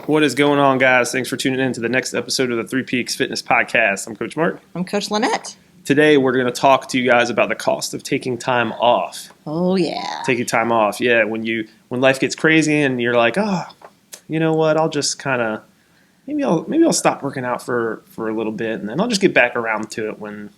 What is going on, guys? Thanks for tuning in to the next episode of the Three Peaks Fitness Podcast. I'm Coach Mark. I'm Coach Lynette. Today, we're going to talk to you guys about the cost of taking time off. Oh, yeah. Taking time off. Yeah, when life gets crazy and you're like, oh, you know what? I'll just kind of, maybe I'll stop working out for a little bit, and then I'll just get back around to it when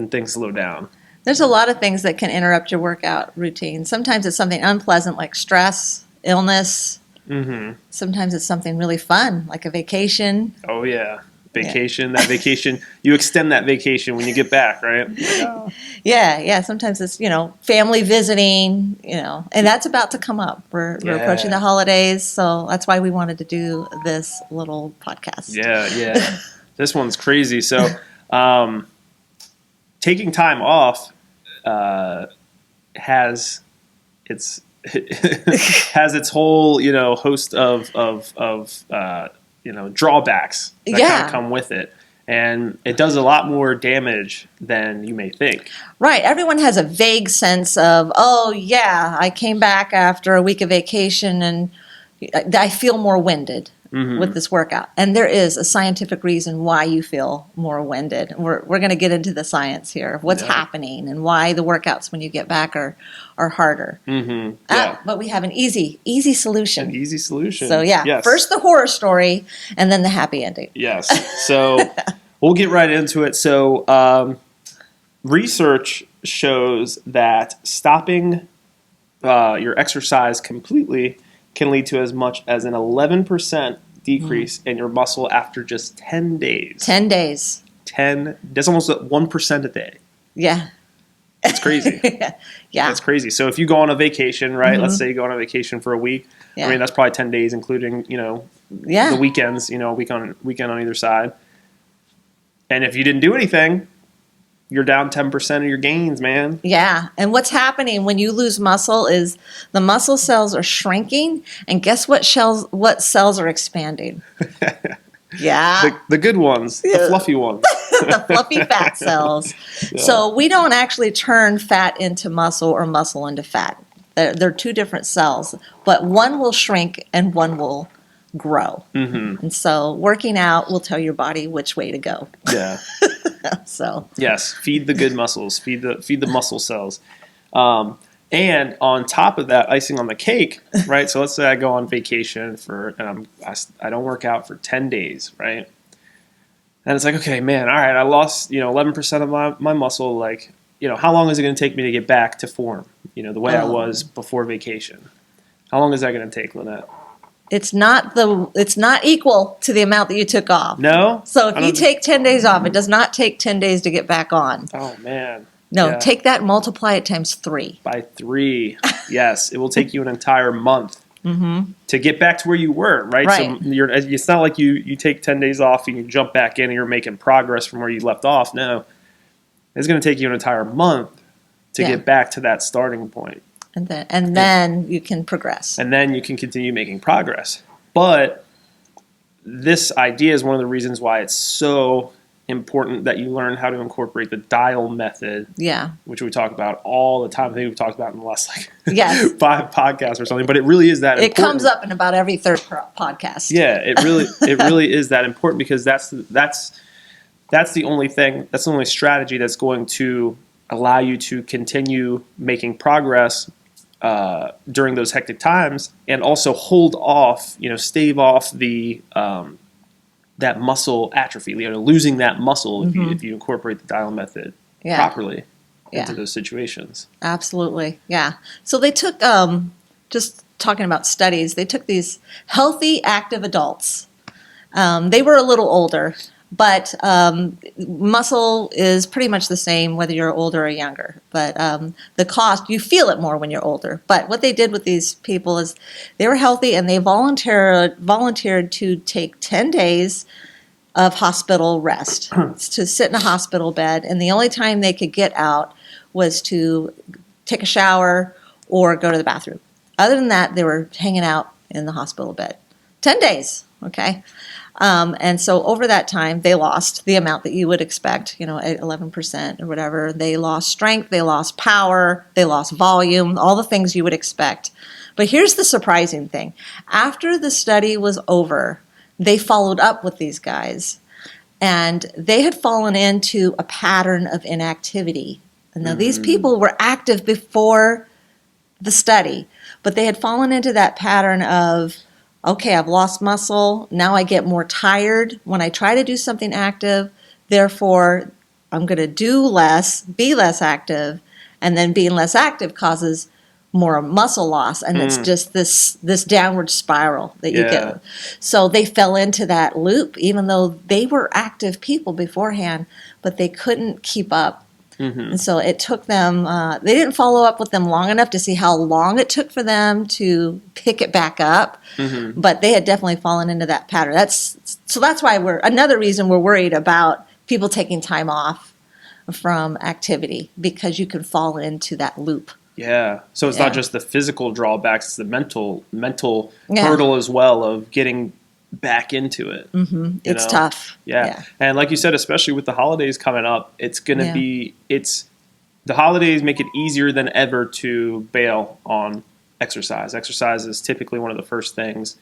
things slow down. There's a lot of things that can interrupt your workout routine. Sometimes it's something unpleasant like stress, illness. Mm-hmm. Sometimes it's something really fun like a vacation. Oh, yeah. Vacation, that vacation. You extend that vacation when you get back, right? Yeah. Sometimes it's, family visiting, and that's about to come up. We're approaching the holidays, so that's why we wanted to do this little podcast. Yeah. This one's crazy. So taking time off has its whole host of drawbacks that kind of come with it, and it does a lot more damage than you may think. Right. Everyone has a vague sense of, oh yeah, I came back after a week of vacation and I feel more winded. Mm-hmm. With this workout. And there is a scientific reason why you feel more winded. We're going to get into the science here of what's happening and why the workouts when you get back are harder. Mm-hmm. But we have an easy solution. An easy solution. So first the horror story and then the happy ending. Yes. So we'll get right into it. So research shows that stopping your exercise completely can lead to as much as an 11% decrease in your muscle after just 10 days. 10 days. That's almost 1% a day. Yeah. It's crazy. Yeah. That's crazy. So if you go on a vacation, right? Mm-hmm. Let's say you go on a vacation for a week. Yeah. I mean, that's probably 10 days, including, the weekends, weekend on either side. And if you didn't do anything, you're down 10% of your gains, man. Yeah. And what's happening when you lose muscle is the muscle cells are shrinking. And guess what cells are expanding? Yeah. The good ones. The fluffy ones. The fluffy fat cells. Yeah. So we don't actually turn fat into muscle or muscle into fat. They're two different cells. But one will shrink and one will grow. Mm-hmm. And so working out will tell your body which way to go. Yeah. So yes, feed the good muscles, feed the muscle cells, and on top of that, icing on the cake, right? So let's say I go on vacation I don't work out for 10 days, right? And it's like, okay, man, all right, I lost 11% of my muscle. Like, how long is it going to take me to get back to form? The way I was before vacation. How long is that going to take, Lynette? It's not equal to the amount that you took off. No? So if you take 10 days off, it does not take 10 days to get back on. Oh, man. No, take that and multiply it times 3. By 3. Yes. It will take you an entire month to get back to where you were, right? So it's not like you take 10 days off and you jump back in and you're making progress from where you left off. No. It's going to take you an entire month to get back to that starting point. And then you can progress. And then you can continue making progress. But this idea is one of the reasons why it's so important that you learn how to incorporate the dial method. Yeah. Which we talk about all the time. I think we've talked about in the last 5 podcasts or something. But it really is that important. It comes up in about every third podcast. Yeah, it really is that important because that's the only thing, that's the only strategy that's going to allow you to continue making progress during those hectic times, and also hold off, stave off the that muscle atrophy, losing that muscle if you incorporate the dial method properly into those situations. Absolutely, yeah. So they took, just talking about studies, they took these healthy, active adults. They were a little older. But muscle is pretty much the same whether you're older or younger. But the cost, you feel it more when you're older. But what they did with these people is they were healthy and they volunteered to take 10 days of hospital rest, to sit in a hospital bed. And the only time they could get out was to take a shower or go to the bathroom. Other than that, they were hanging out in the hospital bed. 10 days, okay? And so over that time, they lost the amount that you would expect, 11% or whatever. They lost strength, they lost power, they lost volume, all the things you would expect. But here's the surprising thing. After the study was over, they followed up with these guys, and they had fallen into a pattern of inactivity. And now these people were active before the study, but they had fallen into that pattern of, okay, I've lost muscle, now I get more tired when I try to do something active, therefore I'm going to do less, be less active, and then being less active causes more muscle loss, and it's just this downward spiral that you get. So they fell into that loop, even though they were active people beforehand, but they couldn't keep up. And so it took them, they didn't follow up with them long enough to see how long it took for them to pick it back up, but they had definitely fallen into that pattern. So that's why another reason we're worried about people taking time off from activity, because you can fall into that loop. Yeah. So it's not just the physical drawbacks, it's the mental hurdle as well of getting back into it. It's tough. Yeah. And like you said, especially with the holidays coming up, it's going to be, the holidays make it easier than ever to bail on exercise. Exercise is typically one of the first things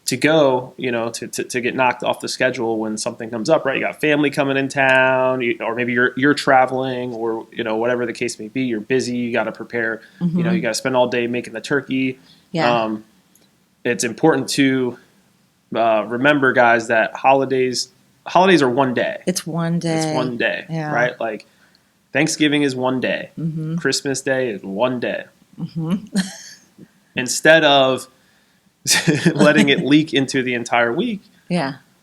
to go, to get knocked off the schedule when something comes up, right? You got family coming in town, or maybe you're traveling, or, whatever the case may be, you're busy, you got to prepare, you got to spend all day making the turkey. It's important to remember, guys, that holidays are one day. It's one day. Right? Like Thanksgiving is one day. Christmas Day is one day. Instead of letting it leak into the entire week,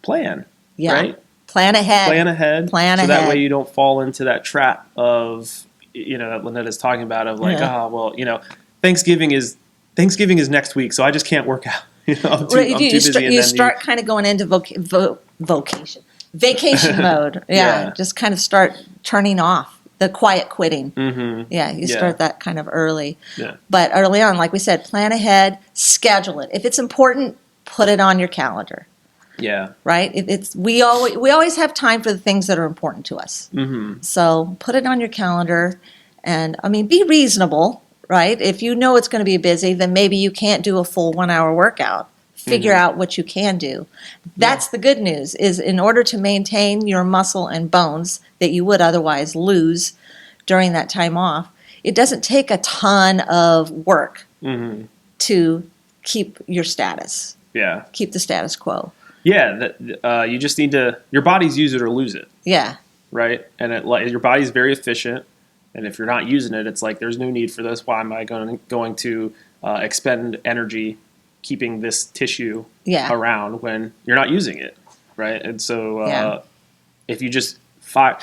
plan. Right? Plan ahead. So that way you don't fall into that trap of, that Lynette is talking about, of like, Thanksgiving is next week, so I just can't work out. I'm too busy. You start kind of going into vacation mode. Just kind of start turning off the quiet quitting. You start that kind of early. But early on, like we said, plan ahead, schedule it. If it's important, put it on your calendar. Right? We always have time for the things that are important to us. So put it on your calendar, and be reasonable. Right? If you know it's going to be busy, then maybe you can't do a full 1 hour workout. Figure out what you can do. That's the good news, is in order to maintain your muscle and bones that you would otherwise lose during that time off, it doesn't take a ton of work to keep your status. Keep the status quo. You just need to, your body's use it or lose it. Right? And your body's very efficient. And if you're not using it, it's like, there's no need for this. Why am I going to expend energy keeping this tissue around when you're not using it, right? And so if you just fire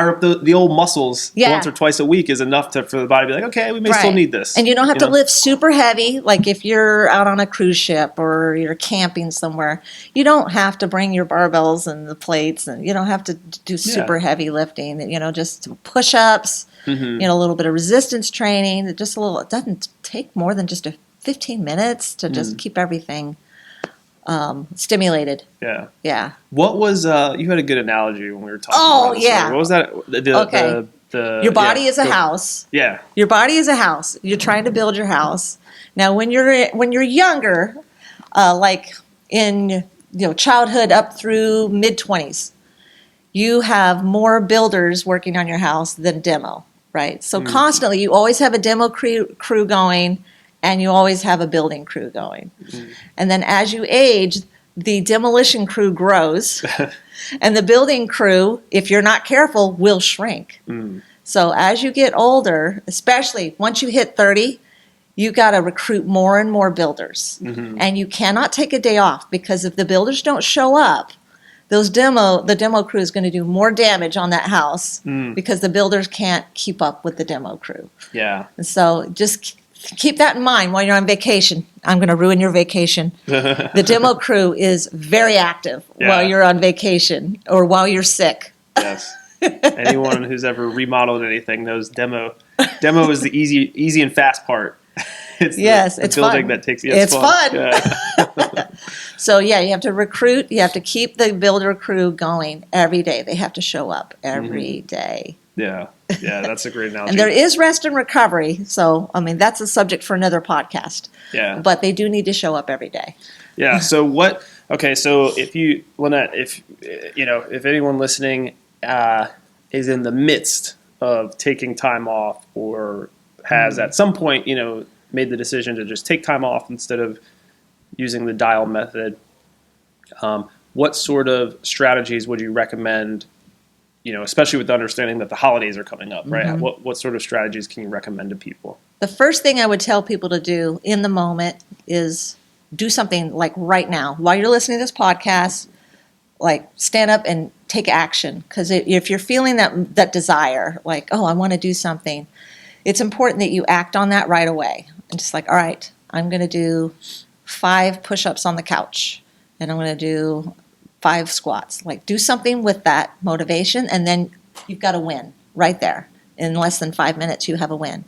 up the old muscles once or twice a week is enough for the body to be like, okay, we may still need this. And you don't have to lift super heavy. Like if you're out on a cruise ship or you're camping somewhere, you don't have to bring your barbells and the plates, and you don't have to do super heavy lifting. Just push-ups, a little bit of resistance training. It doesn't take more than just 15 minutes to just keep everything stimulated. What was you had a good analogy when we were talking about this. What was that? Your body is a house. Your body is a house. You're trying to build your house. Now when you're younger, like in childhood up through mid-20s, you have more builders working on your house than demo, right? So constantly you always have a demo crew going, and you always have a building crew going. And then as you age, the demolition crew grows, and the building crew, if you're not careful, will shrink. So as you get older, especially once you hit 30, you got to recruit more and more builders. And you cannot take a day off, because if the builders don't show up, the demo crew is going to do more damage on that house because the builders can't keep up with the demo crew. And so just keep that in mind while you're on vacation. I'm going to ruin your vacation. The demo crew is very active while you're on vacation or while you're sick. Anyone who's ever remodeled anything knows demo is the easy and fast part. It's it's building fun. That takes it's fun. So you have to recruit. You have to keep the builder crew going every day. They have to show up every day. That's a great analogy. And there is rest and recovery. So, that's a subject for another podcast. But they do need to show up every day. So what, Okay, so if you Lynette, if if anyone listening is in the midst of taking time off, or has at some point made the decision to just take time off instead of using the dial method, what sort of strategies would you recommend? Especially with the understanding that the holidays are coming up, right? What sort of strategies can you recommend to people? The first thing I would tell people to do in the moment is do something like right now. While you're listening to this podcast, like stand up and take action. Because if you're feeling that desire, like, oh, I want to do something, it's important that you act on that right away. And just like, all right, I'm going to do 5 push-ups on the couch. And I'm going to do 5 squats. Like, do something with that motivation, and then you've got a win right there. In less than 5 minutes, you have a win.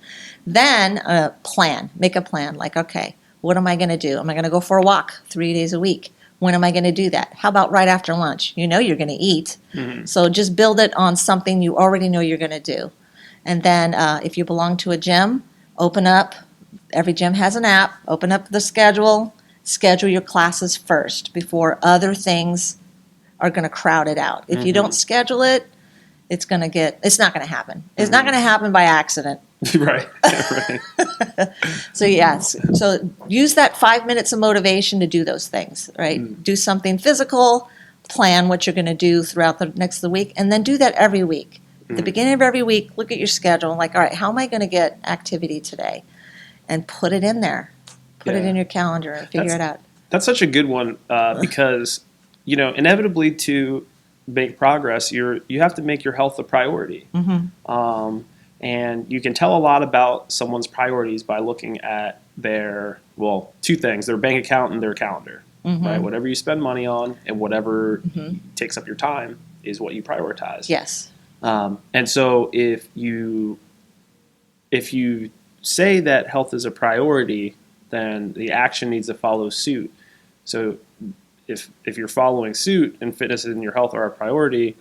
Then make a plan. Like, okay, what am I going to do? Am I going to go for a walk 3 days a week? When am I going to do that? How about right after lunch? You know you're going to eat. So just build it on something you already know you're going to do. And then if you belong to a gym, open up. Every gym has an app. Open up the schedule. Schedule your classes first before other things are going to crowd it out. If you don't schedule it, it's not going to happen. It's not going to happen by accident. Right. Right. So yes, so use that 5 minutes of motivation to do those things, right? Do something physical, plan what you're going to do throughout the next of the week, and then do that every week. At the beginning of every week, look at your schedule, like, all right, how am I going to get activity today? And put it in there. Put it in your calendar and figure it out. That's such a good one because, inevitably to make progress, you have to make your health a priority. And you can tell a lot about someone's priorities by looking at their, 2 things, their bank account and their calendar. Right? Whatever you spend money on and whatever takes up your time is what you prioritize. Yes. And so if you say that health is a priority, then the action needs to follow suit. So if you're following suit and fitness and your health are a priority,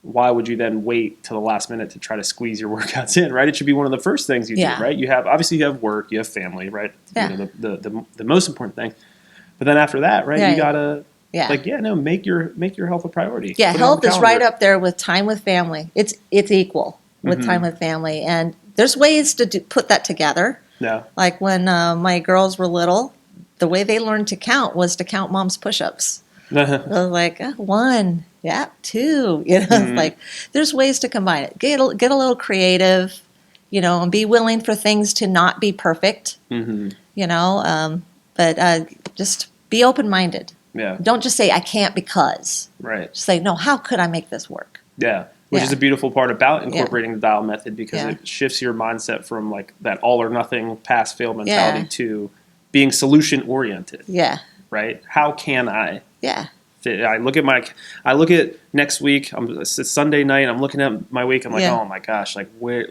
why would you then wait till the last minute to try to squeeze your workouts in, right? It should be one of the first things you do, right? You have work, you have family, right? Yeah. The most important thing. But then after that, right, you gotta make your health a priority. Yeah, health is right up there with time with family. It's equal with time with family, and there's ways to put that together. Yeah. Like when my girls were little, the way they learned to count was to count mom's push-ups. I was like, 1, 2. Like there's ways to combine it. Get a little creative, and be willing for things to not be perfect. But just be open-minded. Yeah. Don't just say I can't because. Right. Just say no. How could I make this work? Yeah. Which is a beautiful part about incorporating the dial method, because it shifts your mindset from like that all or nothing pass fail mentality to being solution oriented. Yeah. Right. How can I? Yeah. I look at next week. It's Sunday night. I'm looking at my week. I'm like, oh my gosh, like where?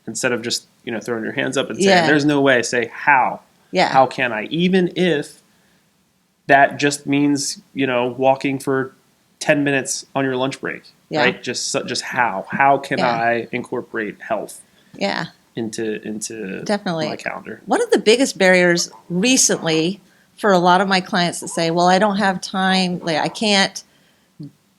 Instead of just throwing your hands up and saying, "There's no way," say how. Yeah. How can I? Even if that just means walking for 10 minutes on your lunch break. Yeah. Right. Just how? How can I incorporate health? Yeah. Into definitely my calendar. One of the biggest barriers recently for a lot of my clients that say, well, I don't have time, like I can't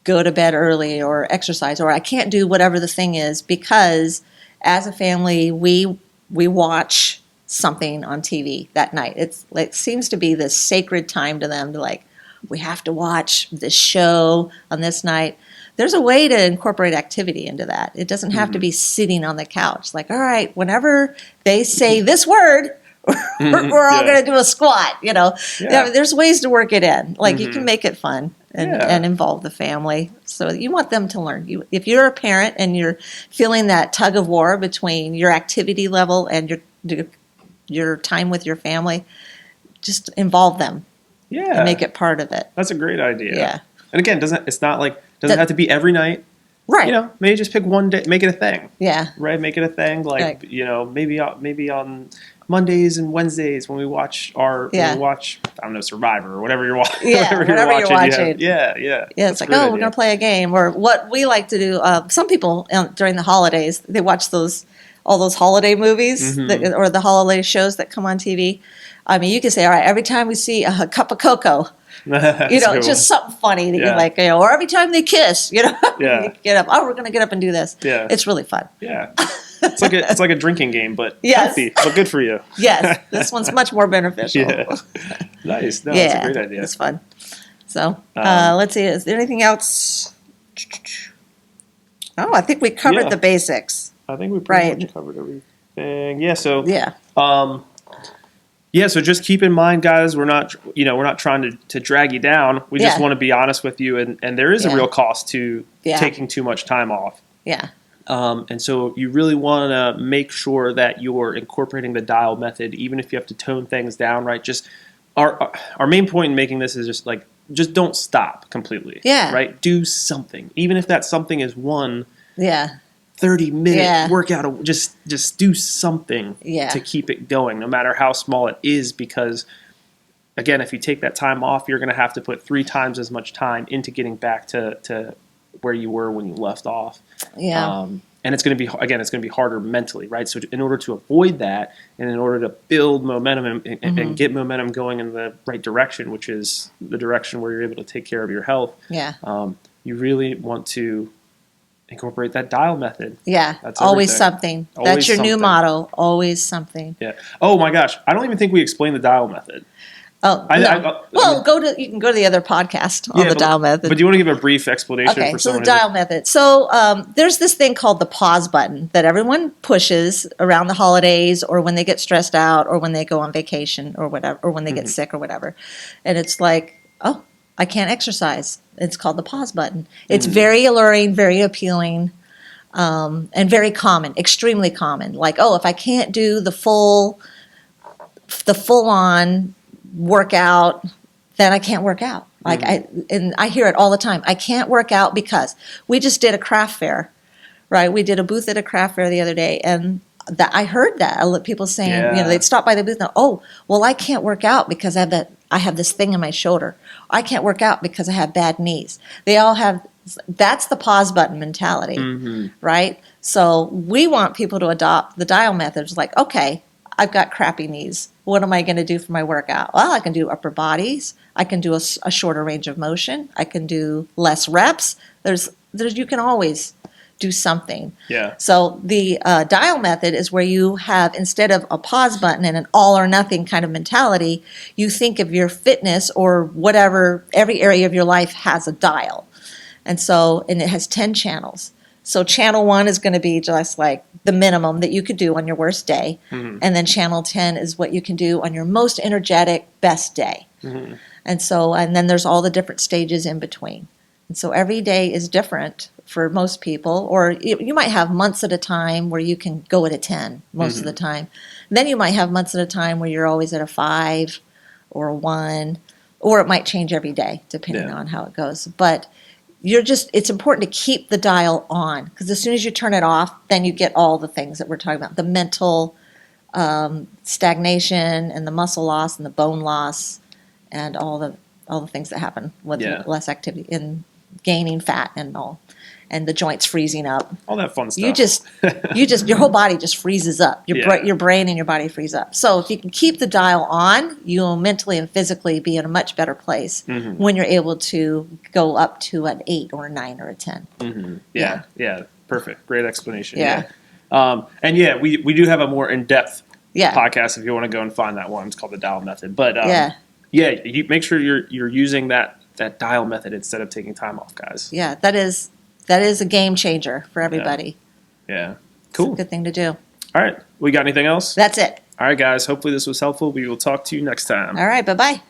go to bed early or exercise, or I can't do whatever the thing is, because as a family, we watch something on TV that night. It seems to be this sacred time to them to like, we have to watch this show on this night. There's a way to incorporate activity into that. It doesn't have to be sitting on the couch. Like, all right, whenever they say this word, we're all going to do a squat, There's ways to work it in. Like you can make it fun and involve the family. So you want them to learn. If you're a parent and you're feeling that tug of war between your activity level and your time with your family, just involve them. Yeah. And make it part of it. That's a great idea. Yeah. And again, doesn't have to be every night. Right. Maybe just pick one day, make it a thing. Yeah. Right. Make it a thing. Like, maybe on Mondays and Wednesdays when we watch Survivor or whatever you're watching. Yeah. Whatever you're watching. Yeah. Yeah. It's like, we're going to play a game, or what we like to do. Some people during the holidays, they watch those all those holiday movies Mm-hmm. or the holiday shows that come on TV. I mean, you can say, all right, every time we see a cup of cocoa, That's a good just something funny that you Yeah. like, or every time they kiss, Yeah. you get up. Oh, we're going to get up and do this. Yeah. It's really fun. Yeah. It's like a drinking game, but Yes. healthy, but good for you. Yes, this one's much more beneficial. Yeah. Nice. No, Yeah, that's a great idea. it's fun. So Um, let's see. Is there anything else? Oh, I think we covered Yeah. the basics. I think we pretty Right. much covered everything. Yeah. So Yeah. So just keep in mind, guys, we're not trying to drag you down. We just Yeah. want to be honest with you, and there is a Yeah. real cost to Yeah. taking too much time off. Yeah. And so you really want to make sure that you're incorporating the dial method, even if you have to tone things down, right? Just our main point in making this is just don't stop completely. Yeah. Right? Do something. Even if that something is one Yeah. 30-minute Yeah. workout, just do something Yeah. to keep it going, no matter how small it is, because again, if you take that time off, you're going to have to put 3 times as much time into getting back to where you were when you left off. Yeah. And it's going to be harder mentally, right? So in order to avoid that, and in order to build momentum and get momentum going in the right direction, which is the direction where you're able to take care of your health, Yeah. you really want to incorporate that dial method. Yeah. That's Always everything. something. Always That's your new something. motto. Always something. Yeah. Oh my gosh, I don't even think we explained the dial method. Oh, I- no. I- Well, I you can go to the other podcast on the but, dial method. But do you want to give a brief explanation Okay, for so the someone? dial method. So there's this thing called the pause button that everyone pushes around the holidays, or when they get stressed out, or when they go on vacation, or whatever, or when they get sick, or whatever. And it's like, oh, I can't exercise. It's called the pause button. It's very alluring, very appealing, and very common, extremely common. Like, oh, if I can't do the full on workout, then I can't work out. Like I hear it all the time. I can't work out because we just did a craft fair, right? We did a booth at a craft fair the other day, and I heard that people saying, Yeah. they'd stop by the booth and, oh, well, I can't work out because I have this thing in my shoulder. I can't work out because I have bad knees. They all have. That's the pause button mentality, right? So we want people to adopt the dial method. It's like, okay, I've got crappy knees. What am I going to do for my workout? Well, I can do upper bodies. I can do a shorter range of motion. I can do less reps. You can always do something. Yeah. So the dial method is where you have, instead of a pause button and an all or nothing kind of mentality, you think of your fitness or whatever, every area of your life has a dial. And it has 10 channels. So channel 1 is going to be just like the minimum that you could do on your worst day. And then channel 10 is what you can do on your most energetic, best day. And then there's all the different stages in between. And so every day is different for most people, or you might have months at a time where you can go at a 10 most of the time. Then you might have months at a time where you're always at a 5 or a 1, or it might change every day depending on how it goes. But it's important to keep the dial on, because as soon as you turn it off, then you get all the things that we're talking about, the mental stagnation and the muscle loss and the bone loss and all the things that happen with less activity in gaining fat and all, and the joints freezing up. All that fun stuff. Your whole body just freezes up. Yeah. Your brain and your body freeze up. So if you can keep the dial on, you'll mentally and physically be in a much better place when you're able to go up to an 8 or a 9 or a 10. Yeah. Perfect. Great explanation. Yeah. We do have a more in-depth Yeah. podcast if you want to go and find that one. It's called the dial method. But you make sure you're using that dial method instead of taking time off, guys. Yeah, that is a game changer for everybody. Yeah. It's Cool. a good thing to do. All right. We got anything else? That's it. All right, guys. Hopefully this was helpful. We will talk to you next time. All right, bye-bye.